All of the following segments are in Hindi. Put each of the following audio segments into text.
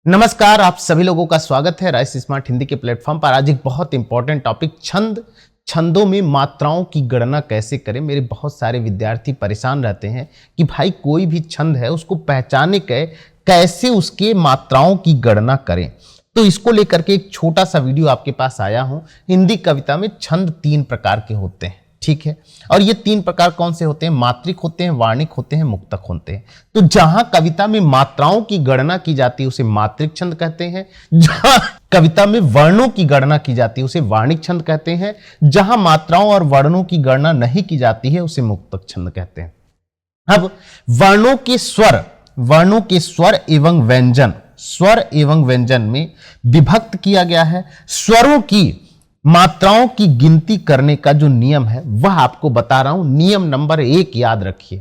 नमस्कार, आप सभी लोगों का स्वागत है राइस स्मार्ट हिंदी के प्लेटफॉर्म पर। आज एक बहुत इंपॉर्टेंट टॉपिक छंदों में मात्राओं की गणना कैसे करें। मेरे बहुत सारे विद्यार्थी परेशान रहते हैं कि भाई कोई भी छंद है उसको पहचाने कैसे उसके मात्राओं की गणना करें। तो इसको लेकर के एक छोटा सा वीडियो आपके पास आया हूं। हिंदी कविता में छंद 3 प्रकार के होते हैं, ठीक है। और ये 3 प्रकार कौन से होते हैं? मात्रिक होते हैं, वार्णिक होते हैं, मुक्तक होते हैं। तो जहां कविता में मात्राओं की गणना की जाती है उसे मात्रिक छंद कहते हैं। जहां कविता में वर्णों की गणना की जाती है उसे वार्णिक छंद कहते हैं। जहां मात्राओं और वर्णों की गणना नहीं की जाती है उसे मुक्तक छंद कहते हैं। अब वर्णों के स्वर एवं व्यंजन, स्वर एवं व्यंजन में विभक्त किया गया है। स्वरों की मात्राओं की गिनती करने का जो नियम है वह आपको बता रहा हूं। नियम नंबर 1 याद रखिए।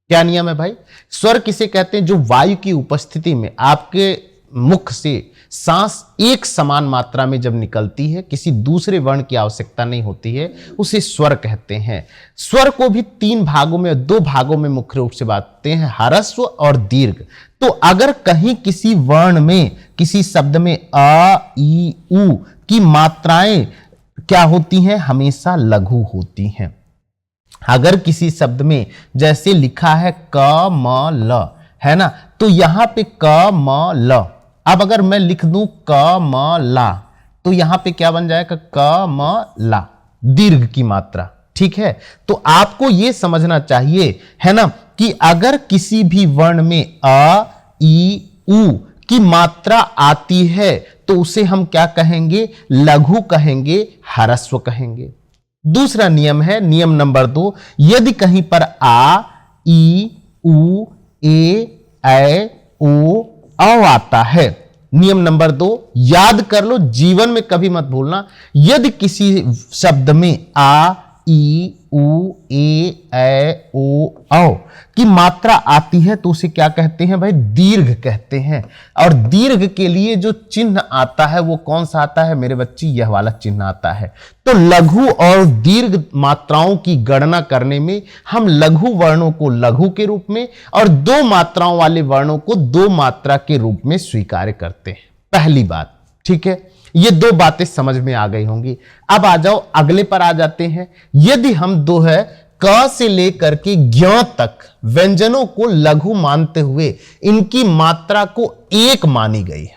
क्या नियम है भाई? स्वर किसे कहते हैं? जो वायु की उपस्थिति में आपके मुख से सांस एक समान मात्रा में जब निकलती है, किसी दूसरे वर्ण की आवश्यकता नहीं होती है, उसे स्वर कहते हैं। स्वर को भी 3 भागों में, 2 भागों में मुख्य रूप से बांटते हैं, ह्रस्व और दीर्घ। तो अगर कहीं किसी वर्ण में, किसी शब्द में अ, ई, उ की मात्राएं क्या होती हैं? हमेशा लघु होती हैं। अगर किसी शब्द में जैसे लिखा है क म ल, है ना, तो यहां पे क म ल, अब अगर मैं लिख दूं क म ला, तो यहां पे क्या बन जाएगा? क म ला, दीर्घ की मात्रा, ठीक है। तो आपको यह समझना चाहिए, है ना, कि अगर किसी भी वर्ण में अ, ई, उ की मात्रा आती है तो उसे हम क्या कहेंगे? लघु कहेंगे, ह्रस्व कहेंगे। दूसरा नियम है, नियम नंबर 2, यदि कहीं पर आ, ई, उ, ए, ऐ, ओ, औ आता है, नियम नंबर 2 याद कर लो, जीवन में कभी मत भूलना। यदि किसी शब्द में आ, ई, उ, ए, ऐ, ओ, औ की मात्रा आती है तो उसे क्या कहते हैं भाई? दीर्घ कहते हैं। और दीर्घ के लिए जो चिन्ह आता है वो कौन सा आता है मेरे बच्चे? यह वाला चिन्ह आता है। तो लघु और दीर्घ मात्राओं की गणना करने में हम लघु वर्णों को लघु के रूप में और 2 मात्राओं वाले वर्णों को 2 मात्रा के रूप में स्वीकार करते हैं। पहली बात, ठीक है। ये 2 बातें समझ में आ गई होंगी। अब आ जाओ, अगले पर आ जाते हैं। यदि हम दो है क से लेकर के ज्ञ तक व्यंजनों को लघु मानते हुए इनकी मात्रा को 1 मानी गई है,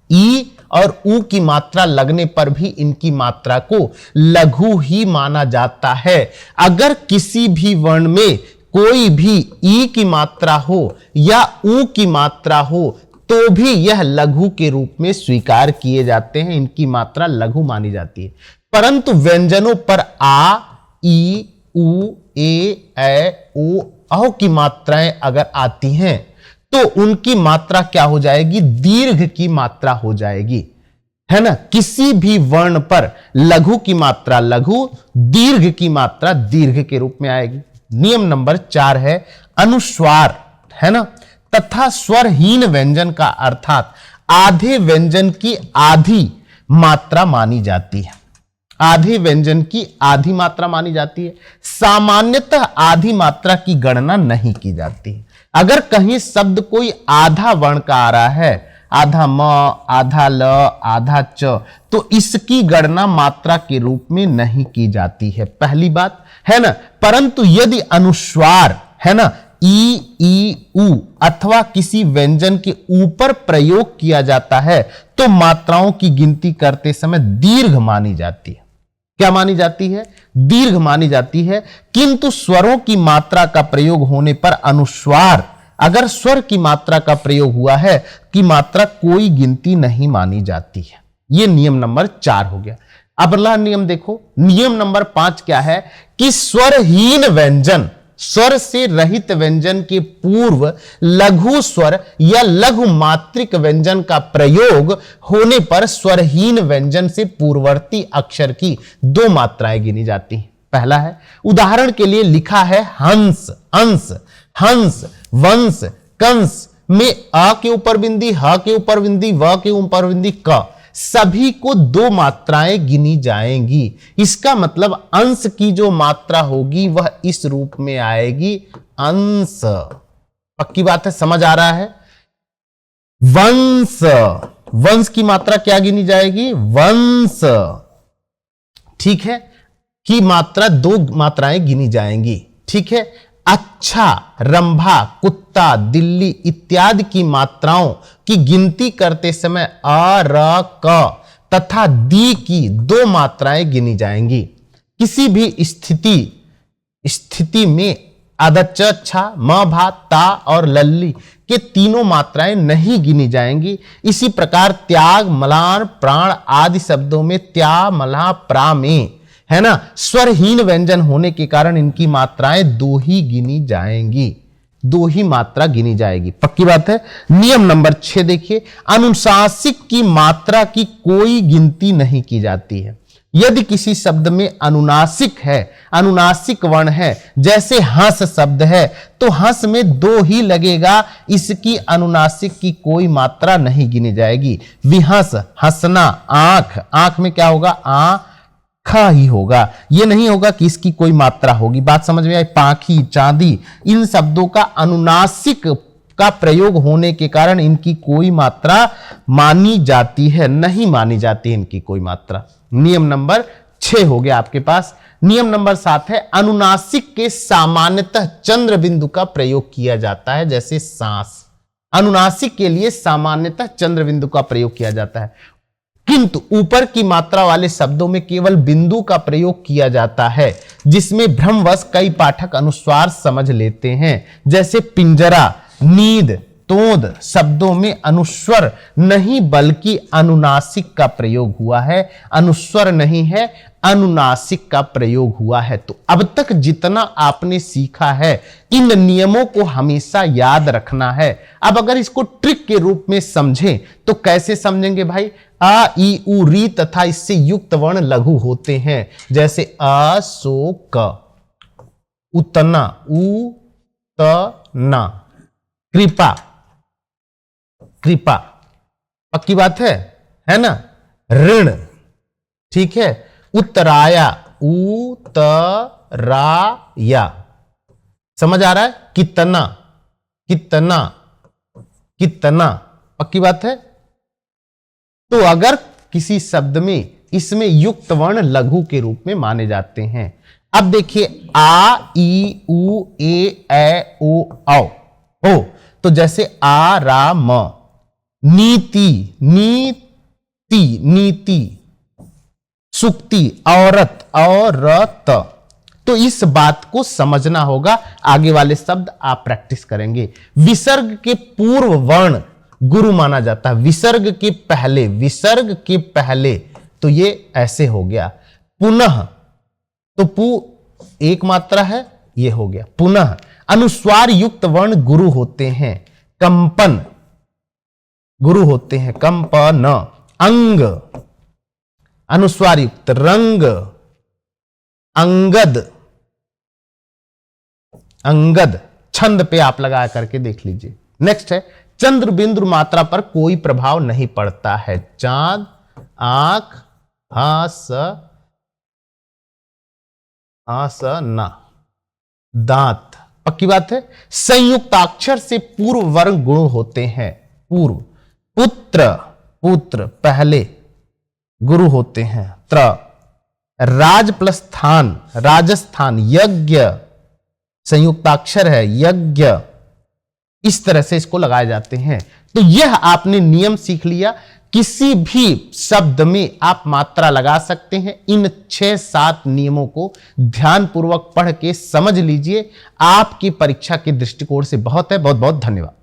ई और उ की मात्रा लगने पर भी इनकी मात्रा को लघु ही माना जाता है। अगर किसी भी वर्ण में कोई भी ई की मात्रा हो या उ की मात्रा हो तो भी यह लघु के रूप में स्वीकार किए जाते हैं, इनकी मात्रा लघु मानी जाती है। परंतु व्यंजनों पर आ, ई, उ, ए, ऐ, ओ, औ की मात्राएं अगर आती हैं तो उनकी मात्रा क्या हो जाएगी? दीर्घ की मात्रा हो जाएगी, है ना। किसी भी वर्ण पर लघु की मात्रा लघु, दीर्घ की मात्रा दीर्घ के रूप में आएगी। नियम नंबर 4 है अनुस्वार, है ना, तथा स्वरहीन व्यंजन का अर्थात आधे व्यंजन की आधी मात्रा मानी जाती है। आधे व्यंजन की आधी मात्रा मानी जाती है। सामान्यतः आधी मात्रा की गणना नहीं की जाती है। अगर कहीं शब्द कोई आधा वर्ण का आ रहा है, आधा म, आधा ल, आधा च, तो इसकी गणना मात्रा के रूप में नहीं की जाती है। पहली बात, है ना। परंतु यदि अनुस्वार, है ना, ई, उ अथवा किसी व्यंजन के ऊपर प्रयोग किया जाता है तो मात्राओं की गिनती करते समय दीर्घ मानी जाती है। क्या मानी जाती है? दीर्घ मानी जाती है। किंतु स्वरों की मात्रा का प्रयोग होने पर अनुस्वार, अगर स्वर की मात्रा का प्रयोग हुआ है कि मात्रा कोई गिनती नहीं मानी जाती है। यह नियम नंबर 4 हो गया। अब अगला नियम देखो, नियम नंबर 5 क्या है? कि स्वरहीन व्यंजन, स्वर से रहित व्यंजन के पूर्व लघु स्वर या लघु मात्रिक व्यंजन का प्रयोग होने पर स्वरहीन व्यंजन से पूर्ववर्ती अक्षर की 2 मात्राएं गिनी जाती हैं। पहला है, उदाहरण के लिए लिखा है हंस, अंश, हंस, वंश, कंस में अ के ऊपर बिंदी, ह के ऊपर बिंदी, व के ऊपर बिंदी, क, सभी को 2 मात्राएं गिनी जाएंगी। इसका मतलब अंश की जो मात्रा होगी वह इस रूप में आएगी, अंश। पक्की बात है, समझ आ रहा है? वंश, वंश की मात्रा क्या गिनी जाएगी? वंश। ठीक है, की मात्रा 2 मात्राएं गिनी जाएंगी। ठीक है, अच्छा, रंभा, कुत्ता, दिल्ली इत्यादि की मात्राओं की गिनती करते समय अ, र, क तथा दी की 2 मात्राएं गिनी जाएंगी। किसी भी स्थिति में अदच, छ, म, भा, ता और लल्ली के तीनों मात्राएं नहीं गिनी जाएंगी। इसी प्रकार त्याग, मलान, प्राण आदि शब्दों में त्या, मला, प्रा में, है ना, स्वरहीन व्यंजन होने के कारण इनकी मात्राएं 2 ही गिनी जाएंगी, 2 ही मात्रा गिनी जाएगी। पक्की बात है। नियम नंबर 6 देखिए, अनुनासिक की मात्रा की कोई गिनती नहीं की जाती है। यदि किसी शब्द में अनुनासिक है, अनुनासिक वर्ण है, जैसे हंस शब्द है, तो हंस में 2 ही लगेगा, इसकी अनुनासिक की कोई मात्रा नहीं गिनी जाएगी। विहंस, हंसना, आंख, आंख में क्या होगा? आंखा ही होगा, यह नहीं होगा कि इसकी कोई मात्रा होगी। बात समझ में आई? पाखी, चांदी, इन शब्दों का अनुनासिक का प्रयोग होने के कारण इनकी कोई मात्रा मानी जाती है, नहीं मानी जाती इनकी कोई मात्रा। नियम नंबर 6 हो गया आपके पास। नियम नंबर 7 है, अनुनासिक के सामान्यतः चंद्र बिंदु का प्रयोग किया जाता है, जैसे सांस। अनुनासिक के लिए सामान्यतः चंद्र बिंदु का प्रयोग किया जाता है, किंतु ऊपर की मात्रा वाले शब्दों में केवल बिंदु का प्रयोग किया जाता है, जिसमें भ्रमवश कई पाठक अनुस्वार समझ लेते हैं, जैसे पिंजरा, नींद, तोंद शब्दों में अनुस्वर नहीं बल्कि अनुनासिक का प्रयोग हुआ है, अनुस्वर नहीं है, अनुनासिक का प्रयोग हुआ है। तो अब तक जितना आपने सीखा है, इन नियमों को हमेशा याद रखना है। अब अगर इसको ट्रिक के रूप में समझें तो कैसे समझेंगे भाई? आ, ई, उ, री तथा इससे युक्त वर्ण लघु होते हैं, जैसे अ, सो, क, उतना, उ, त, ना, कृपा, कृपा, पक्की बात है ना? ऋण, ठीक है, उत्तराया, उतराया, समझ आ रहा है? कितना, कितना, कितना, पक्की बात है। तो अगर किसी शब्द में इसमें युक्त वर्ण लघु के रूप में माने जाते हैं। अब देखिए, आ, ई, उ, ए, ओ, औ, ओ, तो जैसे आ, रा, म, नीति, नीति, नीति, सुक्ति, औरत, औरत। तो इस बात को समझना होगा, आगे वाले शब्द आप प्रैक्टिस करेंगे। विसर्ग के पूर्व वर्ण गुरु माना जाता है, विसर्ग के पहले, विसर्ग के पहले, तो ये ऐसे हो गया। पुनः, तो पु एक मात्रा है, ये हो गया पुनः। अनुस्वार युक्त वर्ण गुरु होते हैं, कंपन गुरु होते हैं, कंपन। अंग, अनुस्वार युक्त, रंग, अंगद, अंगद। छंद पे आप लगा करके देख लीजिए। नेक्स्ट है, चंद्र बिंदु मात्रा पर कोई प्रभाव नहीं पड़ता है। चांद, आंख, हास, ना, दांत, पक्की बात है। संयुक्ताक्षर से पूर्व वर्ण गुण होते हैं, पूर्व। पुत्र, पुत्र पहले गुरु होते हैं, त्र। राज प्लस स्थान, राजस्थान, यज्ञ संयुक्ताक्षर है, यज्ञ। इस तरह से इसको लगाए जाते हैं। तो यह आपने नियम सीख लिया। किसी भी शब्द में आप मात्रा लगा सकते हैं। इन 6-7 नियमों को ध्यानपूर्वक पढ़ के समझ लीजिए। आपकी परीक्षा के दृष्टिकोण से बहुत है। बहुत बहुत धन्यवाद।